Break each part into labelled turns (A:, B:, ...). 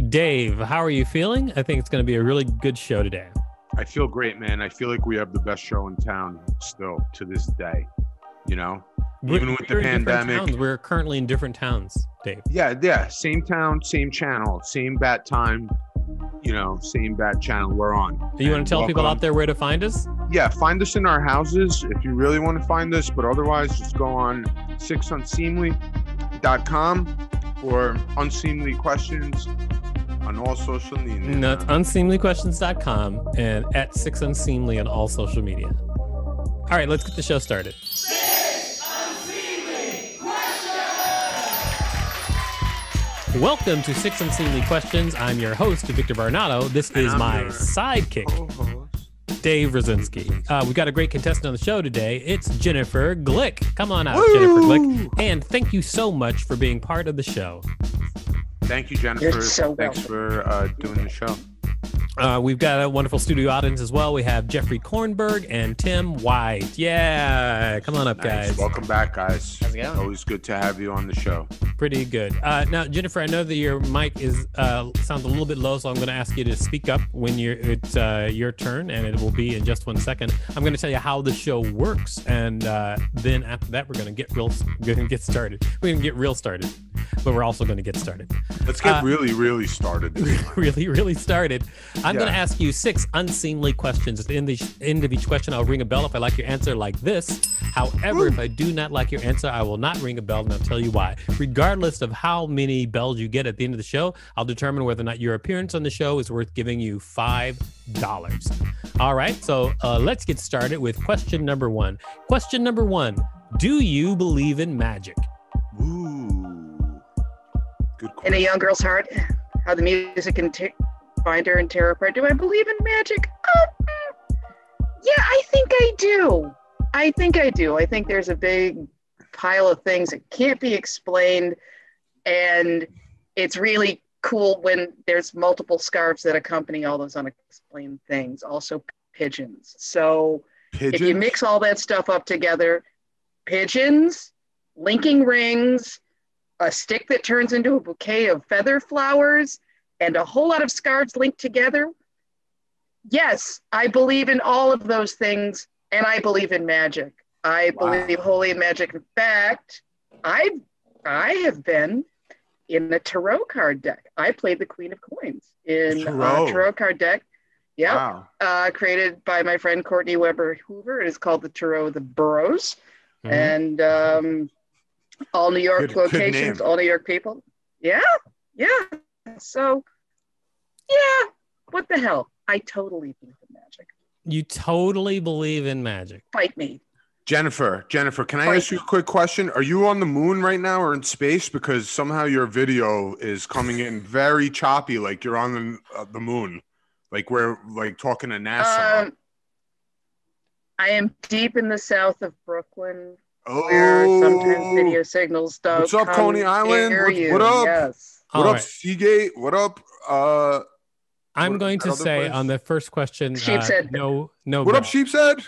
A: Dave, how are you feeling? I think it's going to be a really good show today.
B: I feel great, man. I feel like we have the best show in town still to this day. You know, even with the pandemic.
A: We're currently in different towns, Dave.
B: Yeah. Same town, same channel, same bat time. Same bat channel we're on.
A: You want to tell people out there where to find us?
B: Yeah, find us in our houses if you really want to find us. But otherwise, just go on sixunseemly.com or Unseemly Questions on all social media.
A: That's unseemlyquestions.com and at Six Unseemly on all social media. All right, let's get the show started.
C: Six Unseemly Questions!
A: Welcome to Six Unseemly Questions. I'm your host, Victor Varnado. This is my sidekick, Dave Rosinsky. We've got a great contestant on the show today. It's Jennifer Glick. Come on out, Woo! Jennifer Glick. And thank you so much for being part of the show.
B: Thank you, Jennifer. Thanks for doing the show.
A: We've got a wonderful studio audience as well. We have Jeffrey Kornberg and Tim White. Yeah, come on up, guys.
B: Welcome back, guys.
D: How's it going?
B: Always good to have you on the show.
A: Pretty good. Now, Jennifer, I know that your mic is sounds a little bit low, so I'm going to ask you to speak up when it's your turn, and it will be in just 1 second. I'm going to tell you how the show works, and then after that, we're going to get started. We're going to get real started, but we're also going to get started.
B: Let's get really started.
A: really started. I'm going to ask you 6 unseemly questions. At the end of each question, I'll ring a bell if I like your answer, like this. However, if I do not like your answer, I will not ring a bell, and I'll tell you why. Regardless of how many bells you get at the end of the show, I'll determine whether or not your appearance on the show is worth giving you $5. All right, so let's get started with question number 1. Question number 1, do you believe in magic?
B: Ooh, good question.
D: In a young girl's heart, how the music can find her and tear her apart. Do I believe in magic? Yeah, I think I do. I think there's a big pile of things that can't be explained, and it's really cool when there's multiple scarves that accompany all those unexplained things. Also pigeons. So if you mix all that stuff up together, pigeons, linking rings, a stick that turns into a bouquet of feather flowers, and a whole lot of scarves linked together. Yes, I believe in all of those things, and I believe in magic. I believe wholly in magic. In fact, I have been in a tarot card deck. I played the Queen of Coins in a tarot card deck. Yeah, wow. Created by my friend Courtney Weber Hoover. It is called the Tarot of the Burrows, and all New York locations, all New York people. Yeah. So, yeah, what the hell? I totally believe in magic.
A: You totally believe in magic.
D: Fight me.
B: Jennifer, can I ask you a quick question? Are you on the moon right now or in space? Because somehow your video is coming in very choppy, like you're on the moon. Like we're like talking to NASA.
D: I am deep in the south of Brooklyn. Where sometimes video signals don't.
B: What's up, Coney Island? What up?
D: Yes.
B: What up, Seagate? What up?
A: I'm going to say on the first question,
D: Sheepshead.
A: No.
B: What up, Sheepshead?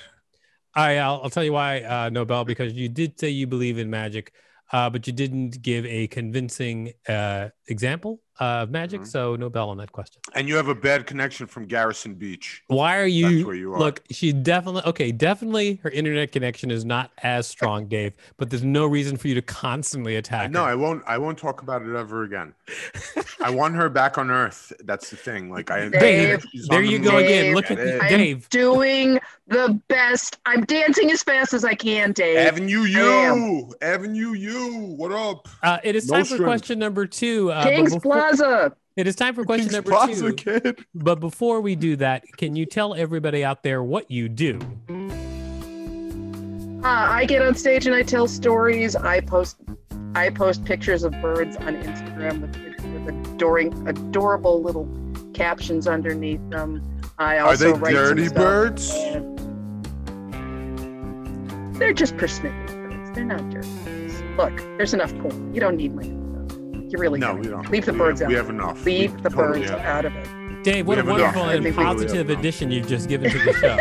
A: I'll tell you why, no bell, because you did say you believe in magic, but you didn't give a convincing example of magic, so no bell on that question.
B: And you have a bad connection from Garrison Beach.
A: Why are you?
B: That's where you are.
A: Look, she definitely her internet connection is not as strong, Dave, but there's no reason for you to constantly attack
B: No,
A: her.
B: I won't talk about it ever again. I want her back on Earth. That's the thing. Like
A: Dave, there you go again. Look at Dave.
D: I'm doing the best. I'm dancing as fast as I can, Dave.
B: Avenue U. What up?
A: It is time for question number 2.
D: King's Plaza.
A: It is time for question number 2.
B: Kid.
A: But before we do that, can you tell everybody out there what you do?
D: I get on stage and I tell stories. I post pictures of birds on Instagram with adorable little captions underneath them. I also
B: Are they dirty birds?
D: They're just persnickety birds. They're not dirty birds. Look, there's enough corn. You don't need land. You really don't. We don't. Leave the birds out.
B: We have enough.
D: Leave the birds out of it.
A: Dave, what a wonderful and positive addition you've just given to the show.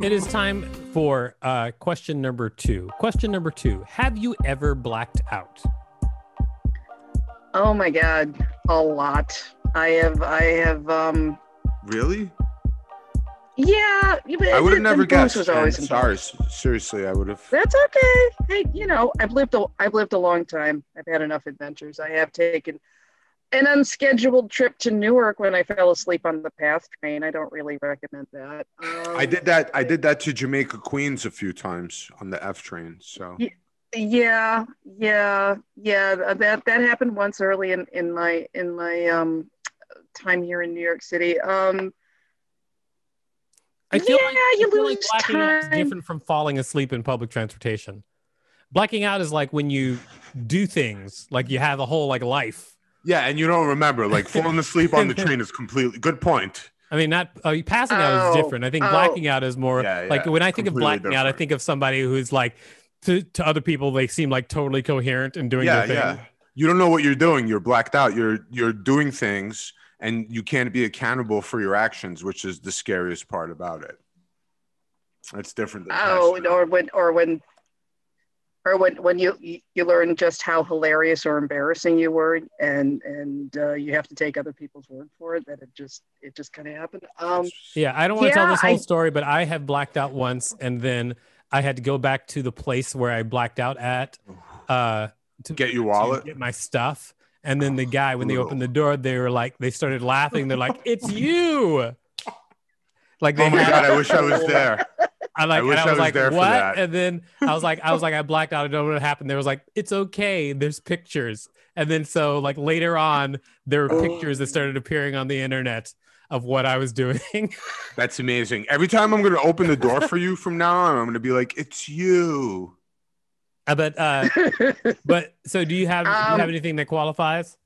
A: It is time for question number 2. Question number 2. Have you ever blacked out?
D: Oh my God, a lot. I have.
B: Really?
D: Yeah,
B: I would have never guessed.
D: Was always
B: Sorry, seriously, I would have.
D: That's okay. Hey, I've lived a long time. I've had enough adventures. I have taken an unscheduled trip to Newark when I fell asleep on the PATH train. I don't really recommend that.
B: I did that. I did that to Jamaica, Queens a few times on the F train. So.
D: Yeah. That happened once early in my time here in New York City.
A: I feel like
D: lose
A: blacking out is
D: time.
A: different from falling asleep in public transportation. Blacking out is like when you do things, like you have a whole life.
B: Yeah, and you don't remember. Like falling asleep on the train is completely good point.
A: I mean, not passing out is different. I think blacking out is more like when I think of blacking out, I think of somebody who's like to other people they seem like totally coherent and doing their thing. Yeah.
B: You don't know what you're doing. You're blacked out. You're doing things. And you can't be accountable for your actions, which is the scariest part about it. It's different.
D: Than when you learn just how hilarious or embarrassing you were, and you have to take other people's word for it. That it just kind of happened.
A: Yeah, I don't want to tell this whole story, but I have blacked out once, and then I had to go back to the place where I blacked out at
B: to get your wallet,
A: to get my stuff. And then the guy, when they opened the door, they started laughing. They're like, "It's you!" Like,
B: oh my God, I wish I was there.
A: I was like, "What?" And then I was like, I blacked out. I don't know what happened. There was like, "It's okay. There's pictures." And then so later on, there were pictures that started appearing on the internet of what I was doing.
B: That's amazing. Every time I'm going to open the door for you from now on, I'm going to be like, "It's you."
A: But so do you have anything that qualifies?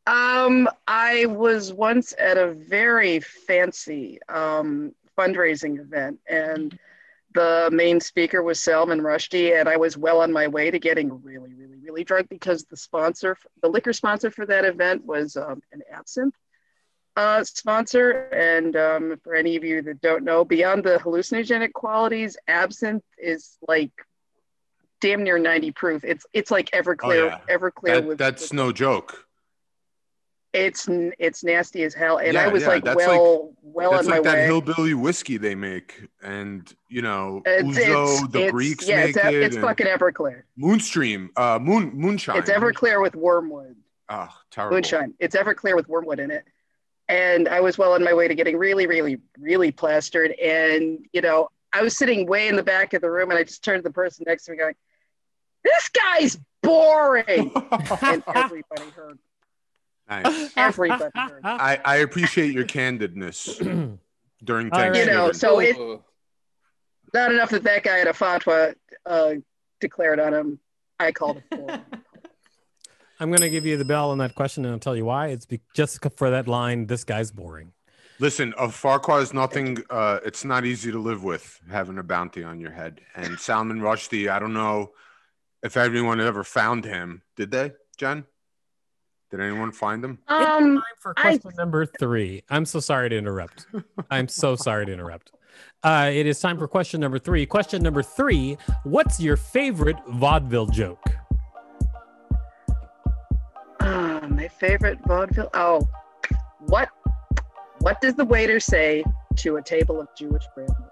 D: I was once at a very fancy fundraising event, and the main speaker was Salman Rushdie, and I was well on my way to getting really, really, really drunk because the liquor sponsor for that event was an absinthe sponsor. And for any of you that don't know, beyond the hallucinogenic qualities, absinthe is like damn near 90 proof. It's like Everclear. Everclear.
B: That's no joke.
D: It's nasty as hell, and I was well on my way. That's like that
B: hillbilly whiskey they make, and Ouzo, the Greeks make it.
D: It's fucking Everclear.
B: Moonstream, moonshine.
D: It's Everclear with wormwood.
B: Oh, terrible.
D: Moonshine. It's Everclear with wormwood in it, and I was well on my way to getting really, really, really plastered, and I was sitting way in the back of the room, and I just turned to the person next to me, going, "This guy's boring," and everybody heard.
B: Nice.
D: Everybody heard.
B: I appreciate your candidness during Thanksgiving.
D: So it not enough that guy had a fatwa declared on him. I called it for him.
A: I'm going to give you the bell on that question, and I'll tell you why. It's just for that line, "This guy's boring."
B: Listen, of Farquhar is nothing. It's not easy to live with having a bounty on your head. And Salman Rushdie, I don't know if anyone ever found him. Did they, Jen? Did anyone find him?
A: It's time for question number 3. I'm so sorry to interrupt. It is time for question number 3. Question number 3, what's your favorite vaudeville joke?
D: My favorite vaudeville? Oh, what does the waiter say to a table of Jewish grandmothers?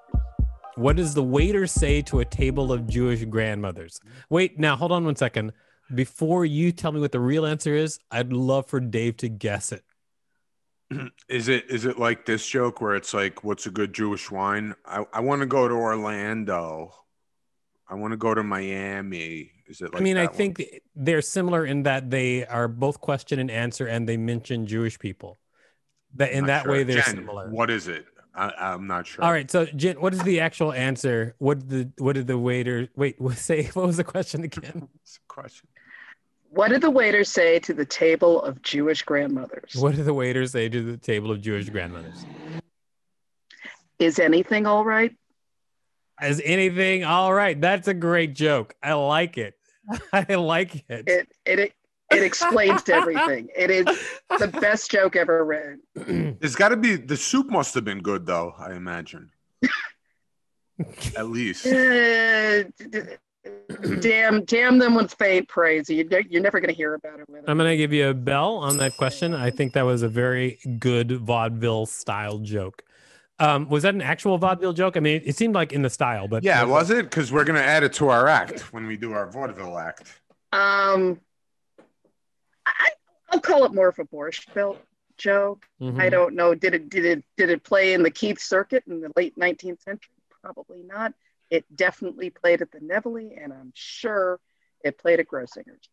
A: What does the waiter say to a table of Jewish grandmothers? Wait, now hold on one second. Before you tell me what the real answer is, I'd love for Dave to guess it.
B: Is it like this joke where it's like, what's a good Jewish wine? I want to go to Orlando. I want to go to Miami. Is it like
A: I think they're similar in that they are both question and answer, and they mention Jewish people. That way they're
B: Jen,
A: similar.
B: What is it? I'm not sure.
A: All right, so Jen, what is the actual answer? What did the waiter say? What was the question again?
D: What did the waiter say to the table of Jewish grandmothers?
A: What did the waiter say to the table of Jewish grandmothers?
D: Is anything all right?
A: Is anything all right? That's a great joke. I like it. I like it.
D: It explains everything. It is the best joke ever written.
B: There's got to be, the soup must have been good though, I imagine. At least.
D: damn them with faint praise. You're never going to hear about it with
A: I'm going to give you a bell on that question. I think that was a very good vaudeville style joke. Was that an actual vaudeville joke? I mean, it seemed like in the style, but
B: yeah, was it? Because we're gonna add it to our act when we do our vaudeville act.
D: I'll call it more of a Borscht Belt joke.
A: Mhm.
D: I don't know. Did it play in the Keith circuit in the late 19th century? Probably not. It definitely played at the Neville, and I'm sure it played at Grossinger's.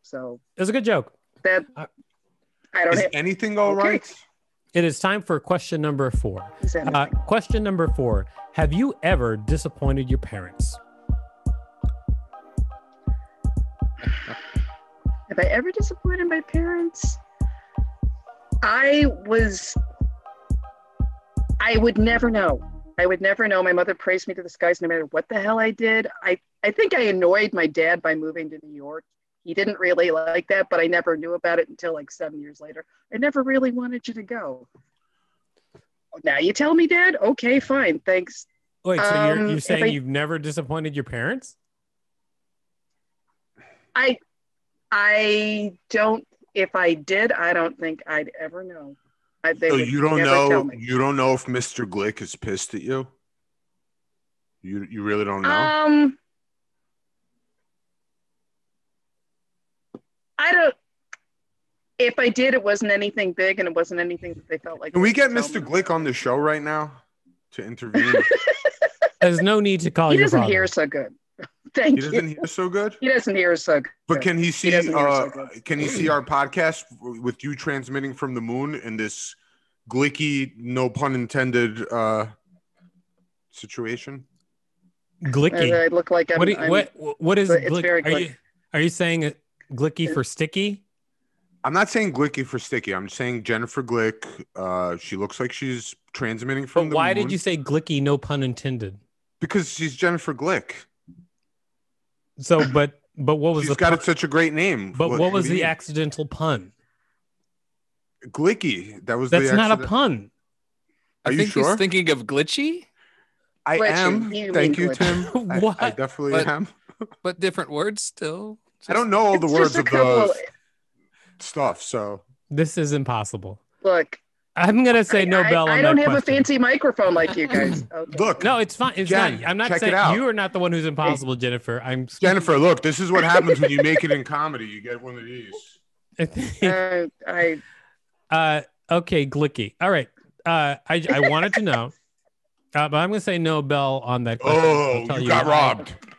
D: So
A: it was a good joke.
D: that I don't
B: Is
D: have
B: anything all
D: Okay.
B: right?
A: It is time for question number 4.
D: Is anything.
A: Question number 4. Have you ever disappointed your parents?
D: Have I ever disappointed my parents? I would never know. I would never know. My mother praised me to the skies no matter what the hell I did. I think I annoyed my dad by moving to New York. He didn't really like that, but I never knew about it until like 7 years later. I never really wanted you to go. Now you tell me, Dad? Okay, fine. Thanks.
A: Wait, so you're
D: if
A: saying
D: I-
A: you've never disappointed your parents?
D: I don't, if I did, I don't think I'd ever know. They
B: So
D: would
B: you don't
D: never
B: know.
D: tell me.
B: You don't know if Mr. Glick is pissed at you. You really don't know.
D: I don't. If I did, it wasn't anything big, and it wasn't anything that they felt like.
B: Can we get
D: they could tell
B: Mr.
D: me.
B: Glick on the show right now to intervene?
A: There's no need to call
D: He
A: your
D: doesn't
A: father.
D: hear so good. Thank
B: He
D: you.
B: doesn't hear so good.
D: He doesn't hear so good.
B: But can he see?
D: doesn't hear so good.
B: Can he see our podcast with you transmitting from the moon in this glicky, no pun intended, situation?
A: Glicky.
D: I look like I'm.
A: What is
D: it's
A: glick?
D: very
A: Are you saying glicky for sticky?
B: I'm not saying glicky for sticky. I'm saying Jennifer Glick. She looks like she's transmitting from
A: But
B: the
A: why
B: moon.
A: did you say glicky? No pun intended.
B: Because she's Jennifer Glick.
A: So, but what was
B: She's
A: the
B: got
A: pun?
B: it such a great name.
A: But what was
B: do you
A: the
B: mean?
A: accidental pun?
B: Glicky? That was
A: That's
B: the
A: not a
B: accident-
A: pun.
B: Are
E: I
B: you
E: think
B: sure?
E: he's thinking of glitchy,
B: I
D: Glitchy.
B: am.
D: You
B: Thank
D: mean
B: you, Tim.
A: What?
B: I definitely
E: But-
B: am.
E: but different words still.
B: I don't know all the
D: It's
B: words
D: just a
B: of
D: couple.
B: the stuff, so
A: This is impossible.
D: Look,
A: I'm gonna say no bell on
D: I don't
A: that
D: have a
A: question.
D: fancy microphone like you guys. Okay.
B: look,
A: No, it's fine. It's
B: Jen,
A: not. I'm not
B: check it
A: saying
B: out.
A: you are not the one who's impossible, Jennifer. I'm
B: Jennifer, look, this is what happens when you make it in comedy. You get one of these.
A: Okay, glicky. All right. I wanted to know, but I'm gonna say no bell on that question.
B: Oh,
A: I'll tell
B: you got
A: why.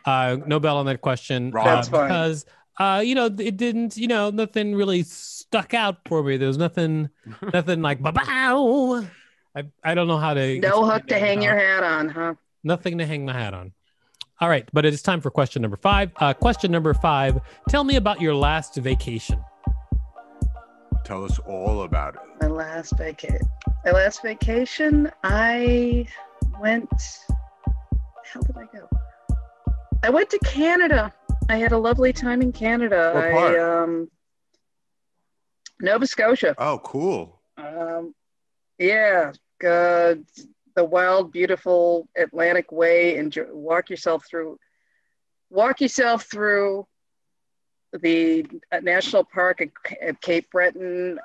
B: robbed.
A: No bell on that question.
B: That's
D: fine.
A: Because it didn't. Nothing really stuck out for me. There was nothing like ba-bow. I don't know how to.
D: No hook
A: explain
D: to
A: that
D: hang your
A: without-
D: hat on, huh?
A: Nothing to hang my hat on. All right, but it is time for question number 5. Question number 5. Tell me about your last vacation.
B: Tell us all about it.
D: My last vacation, I went. How did I go? I went to Canada. I had a lovely time in Canada.
B: What part?
D: Nova Scotia.
B: Oh, cool.
D: Yeah, the wild, beautiful Atlantic Way, and walk yourself through the national park at Cape Breton.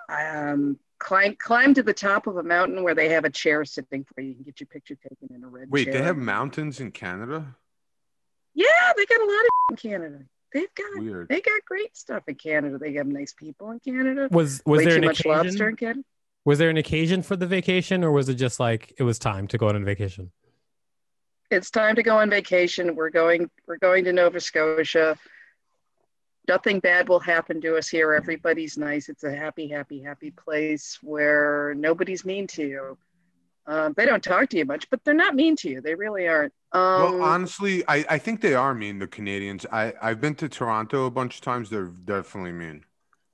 D: Climb to the top of a mountain where they have a chair sitting for you. You can get your picture taken in a red
B: Wait,
D: chair.
B: they have mountains in Canada?
D: Yeah, they got a lot of in Canada. They
B: Weird.
D: got great stuff in Canada. They have nice people in Canada.
A: Was
D: Way
A: there
D: too
A: an
D: much lobster
A: occasion?
D: in Canada.
A: Was there an occasion for the vacation, or was it just like it was time to go on vacation?
D: It's time to go on vacation. We're going to Nova Scotia. Nothing bad will happen to us here. Everybody's nice. It's a happy, happy, happy place where nobody's mean to you. They don't talk to you much, but they're not mean to you. They really aren't.
B: Well, honestly, I think they are mean, the Canadians. I've been to Toronto a bunch of times. They're definitely mean.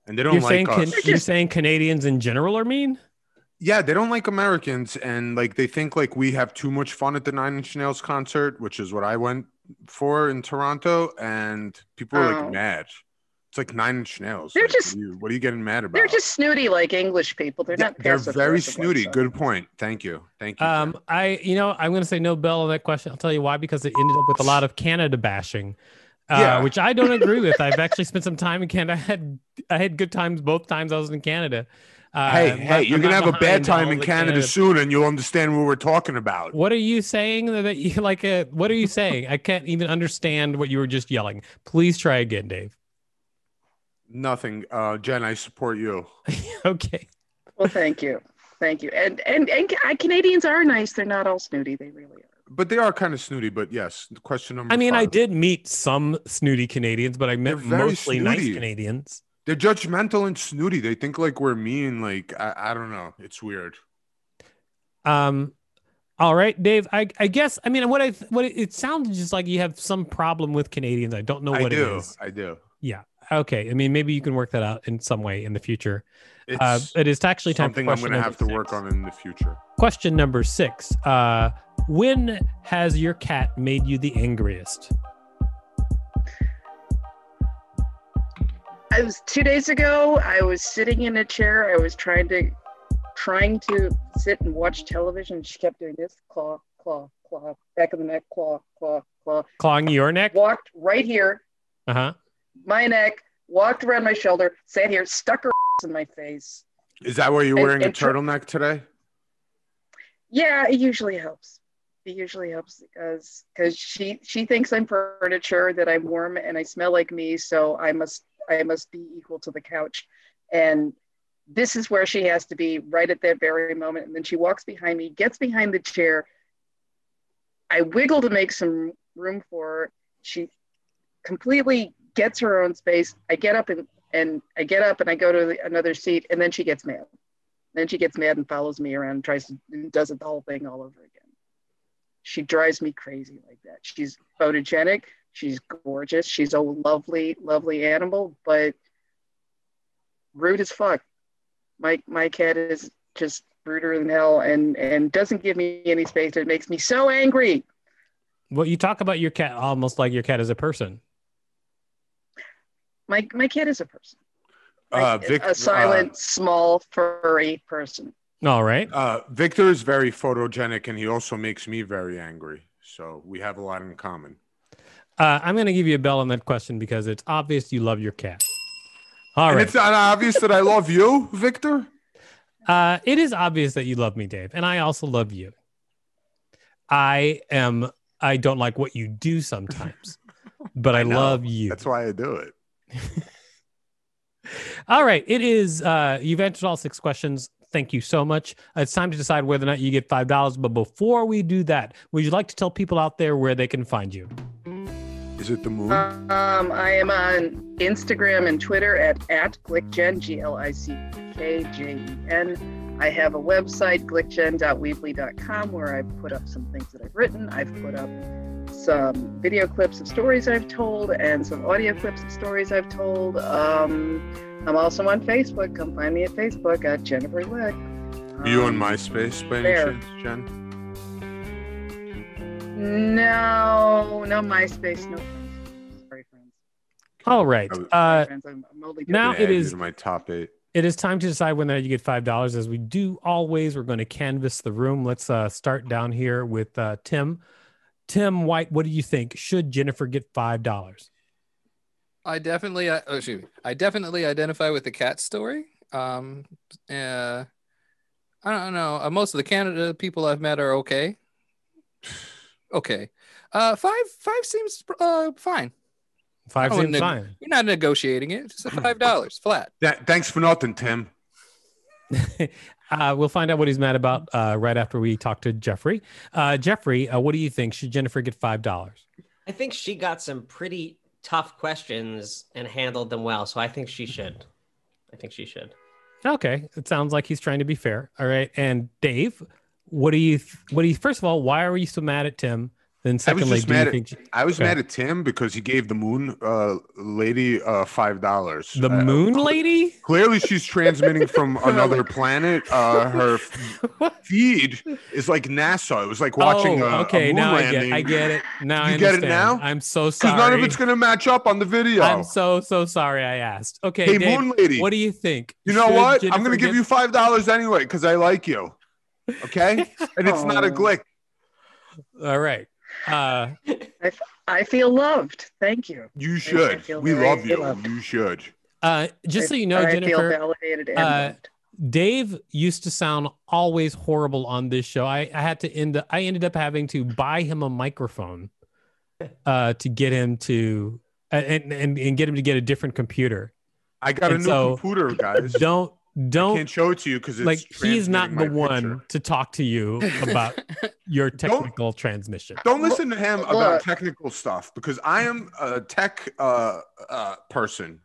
B: And they don't like us.
A: You're saying Canadians in general are mean?
B: Yeah, they don't like Americans, and like they think like we have too much fun at the Nine Inch Nails concert, which is what I went for in Toronto, and people are like mad. It's like Nine Inch Nails.
D: They're
B: Like,
D: just-
B: what are you getting mad about?
D: They're just snooty like English people. They're not.
B: They're very
D: passive-aggressive
B: snooty.
D: like
B: Good point. Thank you. Tim.
A: I'm going to say no bell on that question. I'll tell you why, because it ended up with a lot of Canada bashing.
B: Yeah.
A: which I don't agree with. I've actually spent some time in Canada. I had good times both times I was in Canada.
B: Hey, you're gonna have a bad time in Canada soon, and you'll understand what we're talking about.
A: What are you saying that you like? What are you saying? I can't even understand what you were just yelling. Please try again, Dave.
B: Nothing, Jen. I support you.
A: Okay.
D: Well, thank you. And Canadians are nice. They're not all snooty. They really are.
B: But they are kind of snooty. But yes, question number.
A: I mean,
B: 5.
A: I did meet some snooty Canadians, but I met mostly nice Canadians.
B: They're judgmental and snooty. They think like we're mean. Like I don't know. It's weird.
A: All right, Dave. I guess. I mean, it sounds just like you have some problem with Canadians. I don't know what it is.
B: I do.
A: Yeah. Okay. I mean, maybe you can work that out in some way in the future. It is actually time for
B: something I'm going to have to work on in the future.
A: Question number 6. When has your cat made you the angriest?
D: I was 2 days ago. I was sitting in a chair. I was trying to sit and watch television. She kept doing this: claw, claw, claw, back of the neck, claw, claw, claw.
A: Clawing your neck?
D: Walked right here. My neck. Walked around my shoulder. Sat here. Stuck her in my face.
B: Is that why you're wearing a turtleneck today?
D: Yeah, it usually helps. It usually helps because she thinks I'm furniture, that I'm warm and I smell like me, so I must be equal to the couch. And this is where she has to be right at that very moment. And then she walks behind me, gets behind the chair. I wiggle to make some room for her. She completely gets her own space. I get up and I go to another seat, and then she gets mad. Then she gets mad and follows me around and does the whole thing all over again. She drives me crazy like that. She's photogenic. She's gorgeous. She's a lovely, lovely animal, but rude as fuck. My cat is just ruder than hell and doesn't give me any space. It makes me so angry.
A: Well, you talk about your cat almost like your cat is a person.
D: My cat is a person.
B: A
D: silent, small, furry person.
A: All right.
B: Victor is very photogenic, and he also makes me very angry. So we have a lot in common.
A: I'm going to give you a bell on that question because it's obvious you love your cat. All right.
B: It's not obvious that I love you, Victor?
A: It is obvious that you love me, Dave, and I also love you. I don't like what you do sometimes, but I love you.
B: That's why I do it.
A: All right. It is, you've answered all 6 questions. Thank you so much. It's time to decide whether or not you get $5. But before we do that, would you like to tell people out there where they can find you?
B: Is it the moon?
D: I am on Instagram and Twitter at @GlickJen, GLICKJEN. I have a website, glickjen.weebly.com, where I've put up some things that I've written. I've put up some video clips of stories I've told and some audio clips of stories I've told. I'm also on Facebook. Come find me at Facebook at Jennifer Glick.
B: Are you on MySpace by any chance, Jen?
D: No MySpace, no friends. Sorry, friends.
A: All right.
D: I'm only
A: now it is
B: my top 8.
A: It is time to decide whether you get $5. As we do always, we're going to canvass the room. Let's start down here with Tim. Tim White, what do you think? Should Jennifer get $5?
E: I definitely identify with the cat story. I don't know. Most of the Canada people I've met are okay. Okay. Five seems fine.
A: 5 seems fine.
E: You're not negotiating it. Just $5 flat.
B: Thanks for nothing, Tim.
A: We'll find out what he's mad about right after we talk to Jeffrey. Jeffrey, what do you think? Should Jennifer get $5?
F: I think she got some pretty tough questions and handled them well, so I think she should.
A: Okay, it sounds like he's trying to be fair. All right, and Dave, what do you? First of all, why are you so mad at Tim? Then secondly,
B: I was mad at Tim because he gave the moon lady $5.
A: The moon lady?
B: Clearly, she's transmitting from another planet. Her feed is like NASA. It was like watching a moon landing.
A: I get it. Now
B: you get it now?
A: I'm so sorry.
B: Because none of it's going to match up on the video.
A: I'm so sorry I asked. Okay,
B: hey,
A: Dave,
B: moon lady.
A: What do you think?
B: You know what? I'm going to give you $5 anyway because I like you. Okay? And it's not a glick.
A: All right.
D: I I feel loved. Thank you.
B: You
D: I
B: should.
D: feel
B: We
D: very
B: love you.
D: loved.
B: You should.
A: Just so you know,
D: I feel
A: Jennifer,
D: validated and loved.
A: Dave used to sound always horrible on this show. I ended up having to buy him a microphone to get him to and get him to get a different computer.
B: I got a new computer, guys.
A: Don't
B: I can't show it to you because it's
A: like he's not the
B: transmitting my
A: one
B: picture.
A: to talk to you about your technical transmission.
B: Don't listen to him about technical stuff because I am a tech person.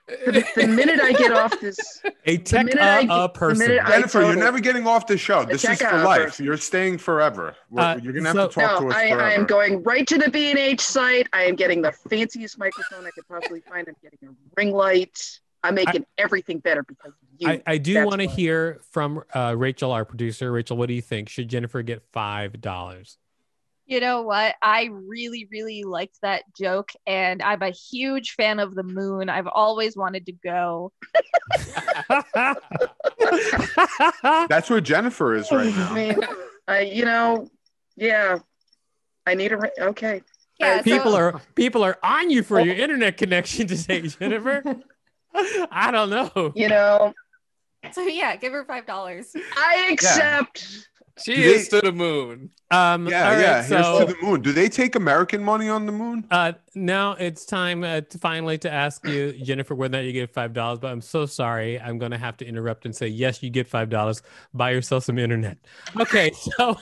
D: The minute I get off this,
A: A tech person.
B: Jennifer, you're never getting off the show. This is for life.
D: Person.
B: You're staying forever. You're gonna have to talk to us forever.
D: I am going right to the B&H site. I am getting the fanciest microphone I could possibly find. I'm getting a ring light. I'm making everything better because of you.
A: I do want to hear from Rachel, our producer. Rachel, what do you think? Should Jennifer get $5?
G: You know what? I really, really liked that joke, and I'm a huge fan of the moon. I've always wanted to go.
B: That's where Jennifer is right now.
D: I mean, yeah. I need a okay.
G: Yeah,
A: people are on you for your internet connection today, Jennifer. I don't know.
G: So yeah, give her $5.
D: I accept.
E: She is to the moon.
B: Here's to the moon. Do they take American money on the moon?
A: Now it's time finally to ask you, Jennifer, whether or not you get $5. But I'm so sorry. I'm going to have to interrupt and say, yes, you get $5. Buy yourself some internet. Okay, so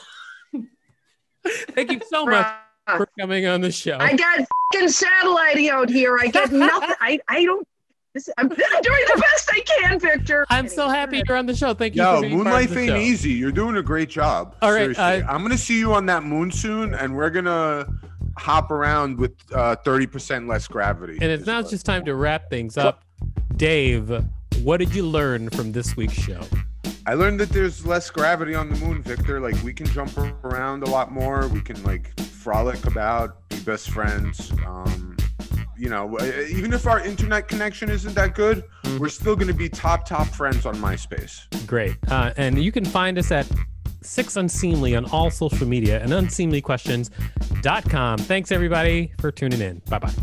A: thank you so much for coming on the show.
D: I got f***ing satellite out here. I get nothing. I don't. I'm doing the best I can, Victor.
A: I'm so happy you're on the show. Thank you.
B: Yo,
A: for being
B: moon
A: part of
B: life
A: the
B: ain't
A: show.
B: easy. You're doing a great job.
A: All right,
B: seriously. I'm gonna see you on that moon soon, and we're gonna hop around with 30% less gravity.
A: And it's now just time to wrap things up. Dave, what did you learn from this week's show?
B: I learned that there's less gravity on the moon, Victor. Like, we can jump around a lot more. We can like frolic about, be best friends. Even if our internet connection isn't that good, we're still going to be top friends on MySpace.
A: Great. And you can find us at Six Unseemly on all social media and unseemlyquestions.com. Thanks, everybody, for tuning in. Bye-bye.